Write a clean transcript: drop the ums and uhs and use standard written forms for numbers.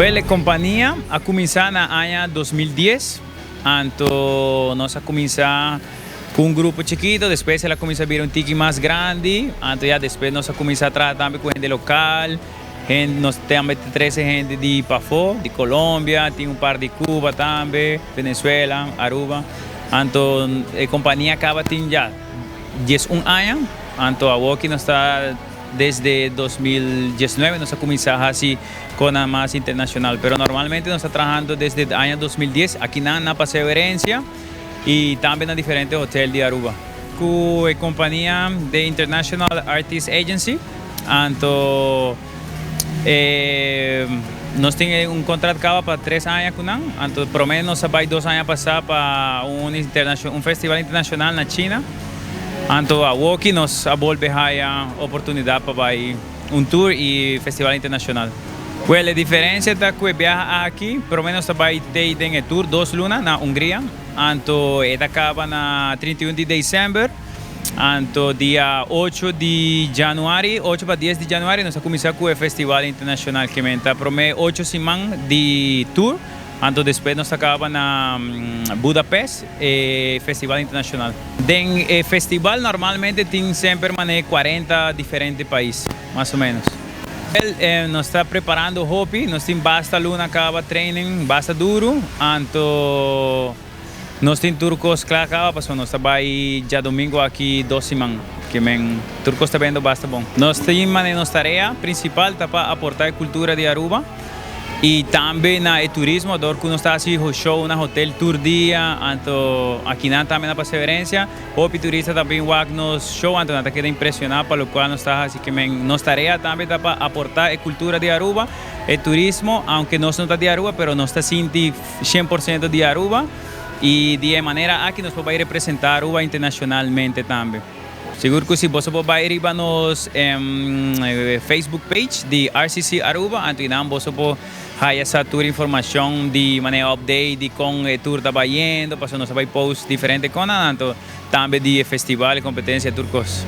Well, a companhia a começar na ano 2010, então nós a começar com um grupo chiquito, depois ela começa a vir um tique mais grande, então já depois nós a começar a tratar também com gente local, nós temos 13 gente de Pafó, de Colômbia, tem um par de Cuba também, Venezuela, Aruba, então a companhia acaba tendo já 11 anos, então a Woki nós está desde 2019 nós começamos assim com a mais internacional, pero normalmente nós estamos trabalhando desde o ano 2010 aqui na Paseo Herencia e também na diferentes hotéis de Aruba. Com a companhia de International Artist Agency, então nós temos um contrato para 3 anos com nós, então provavelmente nós vamos 2 anos passar para um festival internacional na China. Então, a Woki nos volve a oportunidade para tour e festival internacional. Well, a diferença é que viaja aqui, pelo menos vai ter um tour 2 lunas na Hungria. Então, ele acaba na 31 de dezembro. Então, dia 8 de janeiro, 8 para 10 de janeiro, nós começamos com o festival internacional que está por 8 semanas de tour. Então, depois nós acaba na Budapeste, festival internacional. O festival normalmente tem sempre 40 diferentes países, mais ou menos. Nós estamos preparando o Hopi, nós temos basta luna, acaba training, basta duro. Então, nós temos turcos que acaba, nós estamos já domingo aqui 2 semanas. Que turcos está vendo basta bom. Nós temos nossa tarefa principal para aportar a cultura de Aruba. E também no turismo, que nós estamos fazendo show no hotel tour dia, então aqui também na Paseo Herencia, o turista também vai nos show, então nós queda impressionado pelo qual nós estamos assim que nossa tarefa também para aportar a cultura de Aruba, o turismo, aunque nós não estamos de Aruba, mas nós estamos sentindo 100% de Aruba e de maneira que nós podemos representar Aruba internacionalmente também. Seguro que se você vai ir para nos Facebook page de RCC Aruba, então você pode ter essa tour informação de maneira update de como o tour está indo, para nós vai post diferente coisas, então também de festival e competência turcos.